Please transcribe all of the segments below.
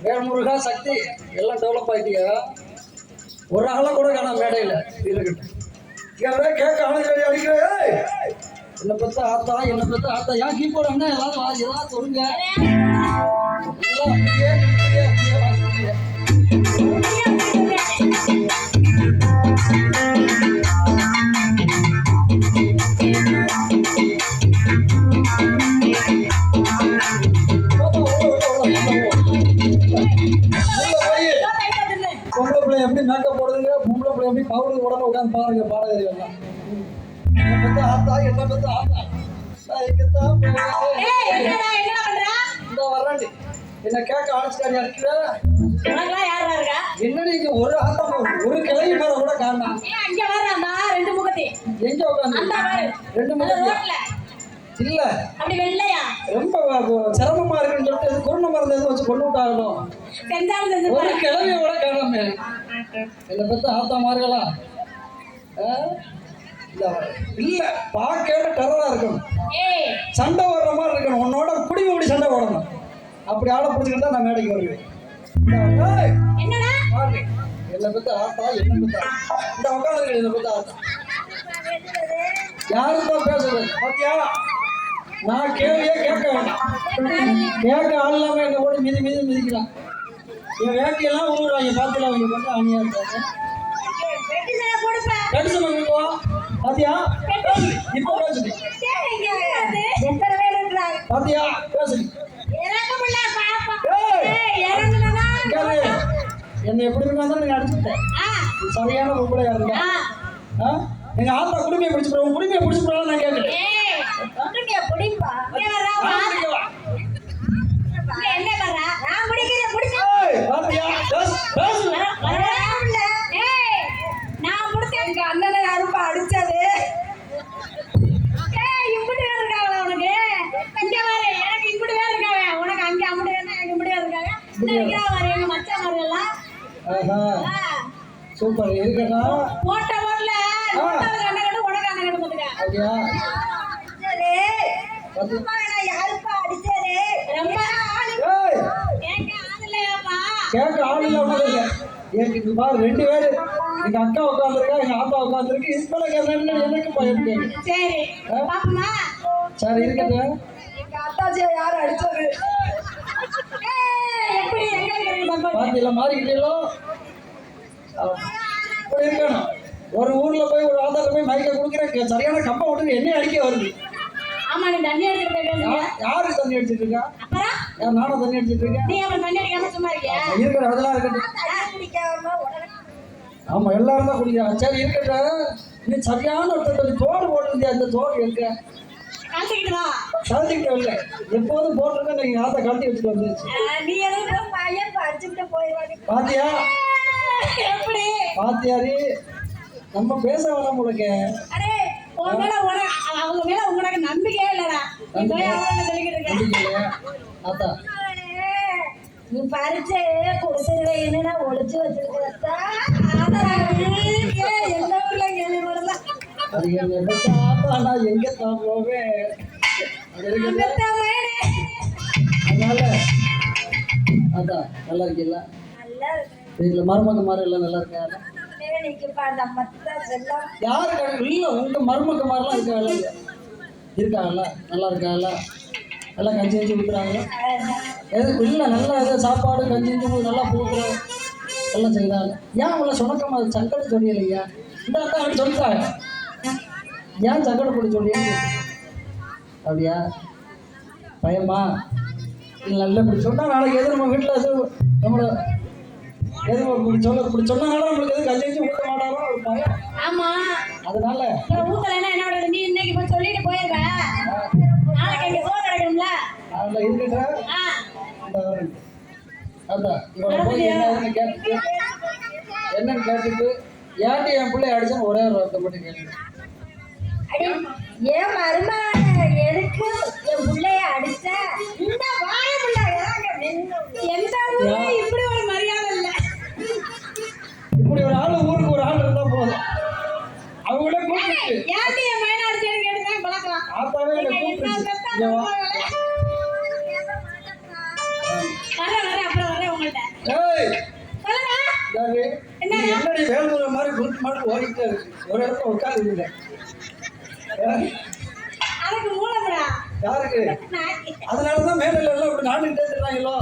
வேல்முருகா சக்தி எல்லாம் டெவலப் ஆயிட்டீங்க. ஒரு ஆள கூட காணாம மேடையில இருக்கட்டும். கேட்க ஆளுங்க அடிக்கிறேன். என்னை பத்த ஆத்தா ஏன் கீபோர்டு அண்ணா ஏதாவது சொல்லுங்க. பொம்பளை பிள்ளை எப்படி மேக்கப் போடுதுங்க, பொம்பளை பிள்ளை எப்படி பவுடர் உடம்பு உட்காந்து பாருங்க பாடகர்கள் எல்லாம். என்னை பத்த ஆத்தா வர்றாண்டி என்ன கேட்க ஆரம்பிச்சிட்டாரு அடிக்கிற. என்ன நீங்க ஒரு ஆத்தா ஒரு கிளை மேல கூட காணலாம். எங்க உட்காந்து ரெண்டு முகத்தி இல்ல ரொம்ப சிரமமா இருக்குன்னு சொல்லிட்டு கொரோனா மருந்து எதுவும் வச்சு கொண்டு விட்டாகணும். ஒரு கிழமைய கூட காணாம என்னை பத்தி ஆத்தா மார்களா இல்ல பாக்க டெரரா இருக்கணும். சண்டை வர்ற மாதிரி இருக்கணும். உன்னோட குடிமை அப்படி சண்டை போடணும். அப்படி ஆளை பிடிச்சிக்கிட்டா நான் மேடைக்கு வருவேன். என்னை பத்தி ஆத்தா என்ன பத்தி இந்த உட்காந்து என்னை பத்தி ஆத்தா யாருதான் பேசுறது பாத்தியா. நான் கேள்வியே கேட்க வேண்டாம். கேட்க ஆள் இல்லாம என்ன கூட மிதிக்கலாம். என் வேட்டையெல்லாம் ஊருவாங்க பார்த்துல அவங்க பண்ண அணியா இருக்காங்க. பாத்தியா இப்ப பேசுது பாத்தியா பேசுது. என்ன எப்படி இருந்தா நீங்க அடிச்சுட்டேன். சரியான பொம்பளையா இருந்தா எங்க ஆத்தா குடுமையை பிடிச்சு குடுமையை பிடிச்சு சூப்பர் இருக்கட்டா. போட்ட வரல உனக்கு அண்ணன் கொடுத்துக்க. அப்படியா? யாருப்பா அடிச்சது? ரொம்ப கேட்க ஆள் இல்லாம எனக்கு பாரு 2 பேரு, எங்க அக்கா உட்காந்துருக்கா, எங்க ஆப்பா உட்காந்துருக்கு. இப்ப எனக்கு பயம் கேட்கு. சரி பாப்பமா. சரி இருக்கட்டும். எங்க அத்தாச்சியை யாரு அடிச்சது? எப்படி பாத்தீங்களா மாறிக்கிட்டீங்களோ? இருக்கணும். ஒரு ஊர்ல போய் ஒரு ஆதார போய் மைக்க கொடுக்குறேன், சரியான கம்பை விட்டு என்ன அடிக்க வருது. ஆமா நீ தண்ணி அடிச்சிட்டு யாரு தண்ணி அடிச்சிட்டு இருக்கா? நானும் தண்ணி அடிச்சிட்டு இருக்கேன். நீ அவன் தண்ணி அடிக்காம சும்மா இருக்கியா? இருக்கிற அதெல்லாம் இருக்கட்டும். ஆமா எல்லாரும் தான் குடிக்கிறாங்க. சரி இருக்கட்டும். நீ சரியான ஒருத்தர் தோடு போட்டுருந்தியா? அந்த தோடு எங்க கழட்டிக்கிட்டு வரல? எப்போதும் போட்டிருக்க நீங்க ஆத்த கழட்டி வச்சுட்டு வந்துருச்சு. பாத்தியா பாத்தியாரி நம்ம பேச வேணாம் உங்களுக்கு. அவங்க மேல உங்களுக்கு நம்பிக்கையே இல்லடா. நீ பறிச்சு கொடுத்துருவ என்னன்னா ஒளிச்சு வச்சிருக்கா. எந்த ஊர்ல கேள்வி வரலாம். எங்க தான் போவேன். அதனால அதான் நல்லா இருக்கீங்களா? வீட்டுல மருமக மாதிரி எல்லாம் நல்லா இருக்கா? யாரு இல்ல உங்க மருமக மாதிரிலாம் இருக்காங்கல்ல நல்லா இருக்காங்கல்ல? எல்லாம் கஞ்சி கஞ்சி ஊத்துறாங்க. எதுக்கு இல்லை நல்லா எதாவது சாப்பாடு கஞ்சி கஞ்சி நல்லா போக்குறோம் எல்லாம் செய்கிறாங்க. ஏன் உங்களை சுணக்கமா சங்கடம் சொல்லியலையா? இந்த அக்கா அப்படி சொல்லிட்டாங்க. ஏன் சங்கடம் போட்டு சொல்லியா? அப்படியா பயமா? இல்லை நல்ல இப்படி சொன்னால் நாளைக்கு எது நம்ம வீட்டில் எது நம்மளை எது இப்படி சொன்னாலும் நம்மளுக்கு எது கஞ்சி கஞ்சி ஊற்ற மாட்டாரோ ஒரு பயம். ஆமா அதனால ஊத்தலைன்னா என்னோட நீ இன்னைக்கு போய் சொல்லிட்டு போயிருக்க. நாளைக்கு இங்கே சோறு கிடைக்கும்ல. அதில் இருக்கட்டும். அதான் இவளை போய் என்னன்னு கேட்டுட்டு ஏன்டி என் பிள்ளை அடிச்சான்னு ஒரே ஒரு வார்த்தை மட்டும் கேட்டு. ஏன் மருமகன் எதுக்கு என் பிள்ளைய அடிச்ச? இந்த வாழ பிள்ளை எந்த ஊர்ல இப்படி ஒரு மரியாதை இல்லை. இப்படி ஒரு ஆள் ஊருக்கு ஒரு ஆள் இருந்தா போதும். அவங்களே கூப்பிட்டு ஏன்டி என் மயனை அடிச்சேன்னு கேட்டுதான் பழக்கலாம். ஆத்தாவே கூப்பிட்டு என்னடி வேல்முறை மாதிரி குறுக்கு மாட்டு ஓடிக்கிட்டே இருக்கு. ஒரு இடத்துல உட்காந்து அதுக்கு மூலம்டா யாருக்கு? அதனாலதான் மேல எல்லாம் இப்படி நாட்டுக்கிட்டே தெரியாங்களோ.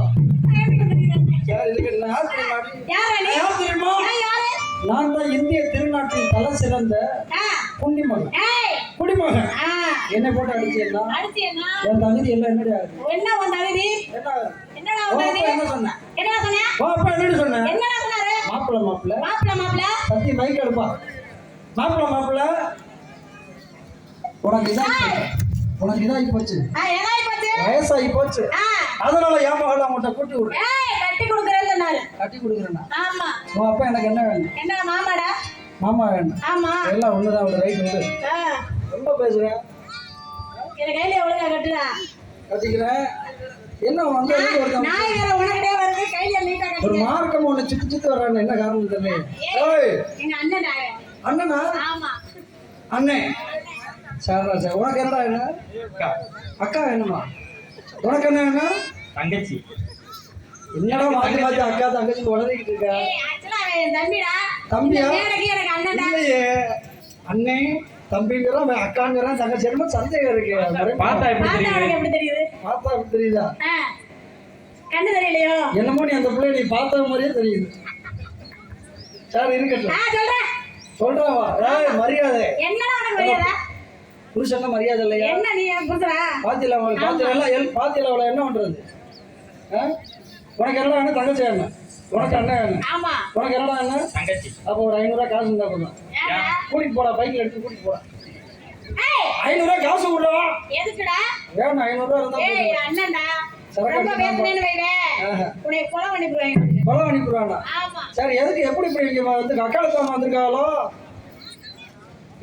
யார் தெரியுமா? நான் தான் இந்திய திருநாட்டின் தலை சிறந்த குடிமகன். என்னை போட்டு அடிச்சேன்னா என் தகுதி எல்லாம் என்னடி ஆகுது? என்ன சொன்னேன்? என்னடி சொன்னேன்? மாப்பிள்ள சத்தி மைக் எடுப்பா. மாப்பிள்ள உனக்கு இதாகி போச்சு, வயசாகி போச்சு. அதனால என் மகள் அவங்கள்ட்ட கூட்டி விடு. கட்டி கொடுக்குறேன்னா உன் அப்பா எனக்கு என்ன வேணும்? மாமா வேணும். எல்லாம் ஒண்ணுதான். அவளை ரைட் வந்து ரொம்ப பேசுறேன். கட்டிக்கிறேன். என்ன வந்து ஒரு மார்க்கம் ஒண்ணு சுத்தி சுத்தி வர்றாங்க. என்ன காரணம் தெரியல. அண்ணனா? அண்ணே சாரா சார். உனக்கு என்னடா என்ன? அக்கா வேணுமா? உனக்கு என்ன வேணும்? தங்கச்சி. என்னடா மாத்தி மாத்தி அக்கா தங்கச்சி உடனேக்கிட்டு இருக்க? தம்பியா? இல்லையே அண்ணே தம்பிங்கிறோம், அக்காங்கிறோம், தங்கச்சி என்னமோ சந்தேகம் இருக்கு. பார்த்தா எப்படி தெரியுது? பார்த்தா எப்படி தெரியுதா? கண்ணு தெரியலையோ? என்னமோ நீ அந்த பிள்ளை நீ பார்த்த மாதிரியே தெரியுது. சார் இருக்கட்டும் சொல்றாவா? மரியாதை புருஷன் மரியாதை இல்லையா? பாத்தியில அவளை என்ன பண்றது? உனக்கு என்னடா என்ன? தங்கச்சி என்ன? உனக்கு அண்ணன் வேணும். உனக்கு என்னடா என்ன? தங்கச்சி. அப்போ ஒரு 500 ரூபா காசு இருந்தா போதும். கூட்டிட்டு போடா, பைக்ல எடுத்து கூட்டிட்டு போடா. 500 ரூபா காசு விடுவா. வேணும் 500 ரூபா இருந்தா கொலை அனுப்பிடுவாங்க. சரி எதுக்கு எப்படி இப்படி வந்து அக்காலத்தாம வந்திருக்காங்களோ?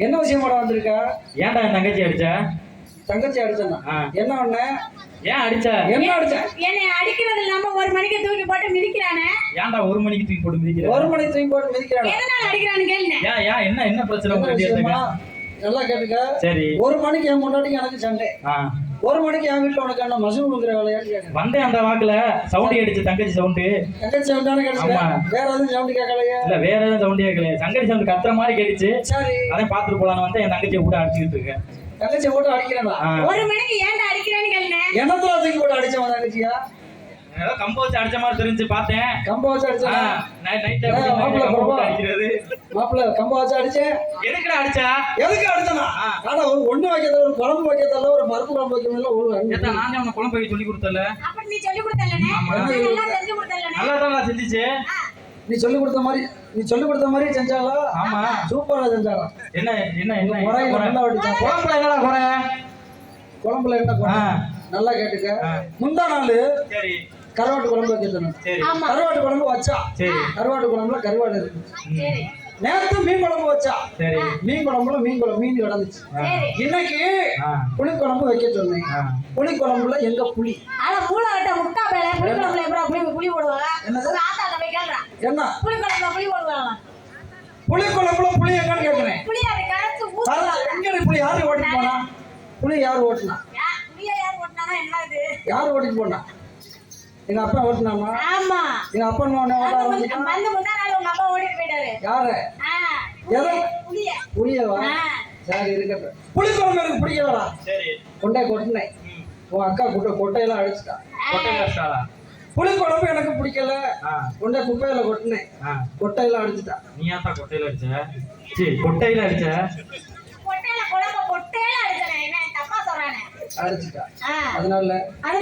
என்ன விஷயமாடா வந்திருக்கா? ஏன்டா என் தங்கச்சி அடிச்ச? தங்கச்சி அடிச்சா என்ன ஒண்ணு? ஏன் அடிச்ச? என்ன அடிச்ச? என்னை அடிக்கிறது இல்லாம ஒரு மணிக்கு தூக்கி போட்டு மிதிக்கிறானே. ஏன்டா ஒரு மணிக்கு தூக்கி போட்டு மிதிக்கிற? ஒரு மணிக்கு தூக்கி போட்டு மிதிக்கிறானா? எதனால அடிக்கிறான்னு கேளுங்க. ஏன் ஏன் என்ன என்ன பிரச்சனை உங்களுக்கு விஷயமா? நல்லா கேட்டுக்க. சரி. ஒரு மணிக்கு என் முன்னாடி எனக்கு சண்டை. ஒரு மணிக்கு என் வீட்டுல உனக்கு என்ன மசூல் கொடுக்குற வேலையான்னு கேட்க வந்தேன். அந்த வாக்குல சவுண்ட் அடிச்சு தங்கச்சி சவுண்டு. தங்கச்சி சவுண்டானு கேட்டுக்க. வேற எதுவும் சவுண்டு கேட்கலையா? இல்ல வேற எதுவும் சவுண்ட் கேட்கலையா? தங்கச்சி சவுண்ட் கத்துற மாதிரி கேட்டுச்சு. சரி, அதான் பாத்துட்டு போலான்னு வந்து என் தங்கச்சியை கூட அடிச்சுக்கிட்டு இருக்கேன். தங்கச்சியை போட்டு அடிக்கிறேன்னா? ஒரு மணிக்கு ஏன்டா அடிக்கிறான்னு கேளுங்க. என்னத்துல தூக்கி போட்டு அடிச்சவன் தங்கச்சியா? ஏதோ கம்ப வச்சு அடிச்ச மாதிரி தெரிஞ்சு பார்த்தேன். கம்ப வச்சு அடிச்சா? நைட்ல அடிக்கிறது. மாப்பிள்ள கம்ப வச்சு அடிச்சேன். எதுக்குடா அடிச்சா? எதுக்கு அடிச்சனா? ஆனா ஒரு ஒண்ணு வைக்கிறதுல ஒரு குழம்பு வைக்கிறதுல ஒரு பருப்பு குழம்பு வைக்கிறதுல ஒரு ஏதா நானே உனக்கு குழம்பு வைக்க சொல்லி கொடுத்தல. அப்ப நீ சொல்லி கொடுத்தலனே. நல்லா செஞ்சு கொடுத்தலனே. நல்லா தான் செஞ்சிச்சு. நீ சொல்லி கொடுத்த மாதிரி செஞ்சாலா? ஆமா, சூப்பரா செஞ்சாலா? என்ன என்ன என்ன குறையில நல்லா வடிச்சா. குழம்புல என்னடா குறை? குழம்புல என்ன குறை? நல்லா கேட்டுக்க. முந்தா நாள் சரி கருவாட்டு குழம்பு வைக்கிறேன். சரி, கருவாட்டு குழம்பு வச்சா. சரி, கருவாட்டு குழம்புல கருவாடு இருக்கு. சரி. நேத்து மீன் குழம்பு வச்சா. சரி, மீன் குழம்புல மீன் கிடந்துச்சு. இன்னைக்கு புளி குழம்பு வைக்க சொன்னேன். புளி குழம்புல எங்க புளி? ஆனா மூளைட்ட முட்டா பேல புளி குழம்புல எப்பறம் புளி போடுவாங்க? என்னது? ஆத்தாட்ட போய் கேக்குறா. என்ன புளி குழம்புல புளி போடுவாங்க? புளி குழம்புல புளி எங்கன்னு கேக்குறேன். புளி அதை கரைச்சு ஊத்துவாங்க. எங்க புளி யாரு ஓட்டிட்டு போனா? புளி யாரு ஓட்டினா? புளிய யார் ஓட்டினானா என்ன இது? யாரு ஓட்டிட்டு போனா? எங்க அப்பா ஓட்டினாமா? ஆமா. எங்க அப்பா ஓட்ட ஆரம்பிச்சான். வந்து முந்தா நாள் உங்க அப்பா ஓடிட்டு போயிட்டாரு. யாரு? புளிய. புளியவா? சரி இருக்கட்டும். புளி குழம்பு எனக்கு பிடிக்கலடா. சரி, கொண்டை கொட்டினேன். உன் அக்கா கொட்டையெல்லாம் அடிச்சுட்டா. கொட்டையில புளி குழம்பு எனக்கு பிடிக்கல. கொண்டை குப்பையில கொட்டினேன். கொட்டையெல்லாம் அடிச்சுட்டா. நீ ஏன்டா கொட்டையில அடிச்ச? சரி, கொட்டையில அடிச்ச. கொட்டையில குழம்பு கொட்டையில அடிச்சனே. என்ன தப்பா சொல்றானே? அடிச்சுட்டா. அதனால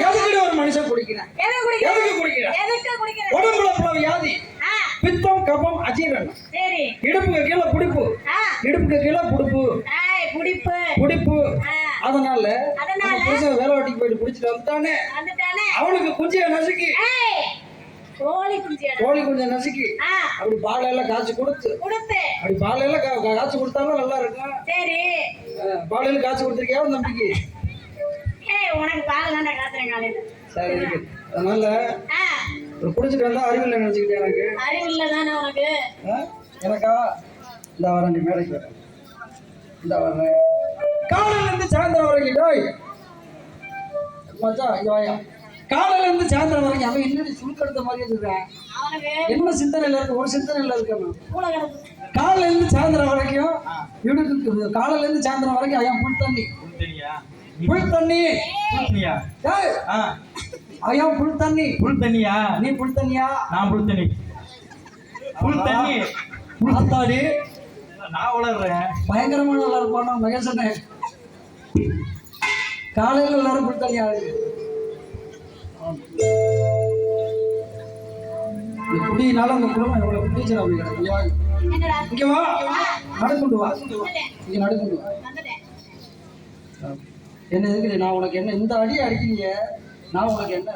எதுக்கு ஒரு மனுஷன் குடிக்கிறேன்? எதுக்கு குடிக்கிறேன்? உடம்புல பல வியாதி. பித்தம், கபம், அஜீரணம். சரி. இடுப்புக்கு கீழே புடிப்பு. இடுப்புக்கு கீழே புடிப்பு. அதனால புருஷன் வேலை வெட்டிக்கு போயிட்டு குடிச்சிட்டு வந்துட்டானே. அவனுக்கு குஞ்சிய நசுக்கி, கோழி குஞ்ச நசுக்கி அப்படி பாலையெல்லாம் காய்ச்சி கொடுத்து, அப்படி பாலையெல்லாம் காய்ச்சி கொடுத்தாலும் நல்லா இருக்கும். சரி. பாலையில காய்ச்சி கொடுத்துருக்கியா உன் தம்பிக்கு? உனக்கு பால் தான்டா காத்துறேன் காலையில. சரி இருக்கு. அதனால ஒரு குடிச்சிட்டு வந்தா அறிவில்லை நினைச்சுக்கிட்டே எனக்கு. அறிவில்லை தானே உனக்கு? எனக்கா? இந்த வரேன், நீ மேடைக்கு வரேன். இந்த வரேன். காலையில இருந்து சாயந்தரம் வரைக்கும் டோய் மச்சா இங்க வாயா. காலையில இருந்து சாயந்தரம் வரைக்கும் அவன் என்னடி சுருக்கெடுத்த மாதிரியே சொல்றேன். என்ன சிந்தனையில இருக்கு? ஒரு சிந்தனையில இருக்கணும். காலையில இருந்து சாயந்தரம் வரைக்கும் இவனுக்கு காலையில இருந்து சாயந்தரம் வரைக்கும் அவன் புல் தண்ணி அவன் புல் தண்ணியா? நீ புல் தண்ணியா? நான் புல் தண்ணி. புல்தாடி நான் வளர்றேன். பயங்கரமான நல்லா இருப்பானா மகேசனே? காலையில எல்லாரும் புல் தண்ணி ஆகுது. குடியினால அந்த குடும்பம் எவ்வளவு குடிச்சு அப்படி கிடக்கு. இங்க வா, நடுக்குண்டு வா, இங்க நடுக்குண்டு வா. என்ன எதுக்கு? நான் உனக்கு என்ன இந்த அடி அடிக்கிறீங்க? நான் உனக்கு என்ன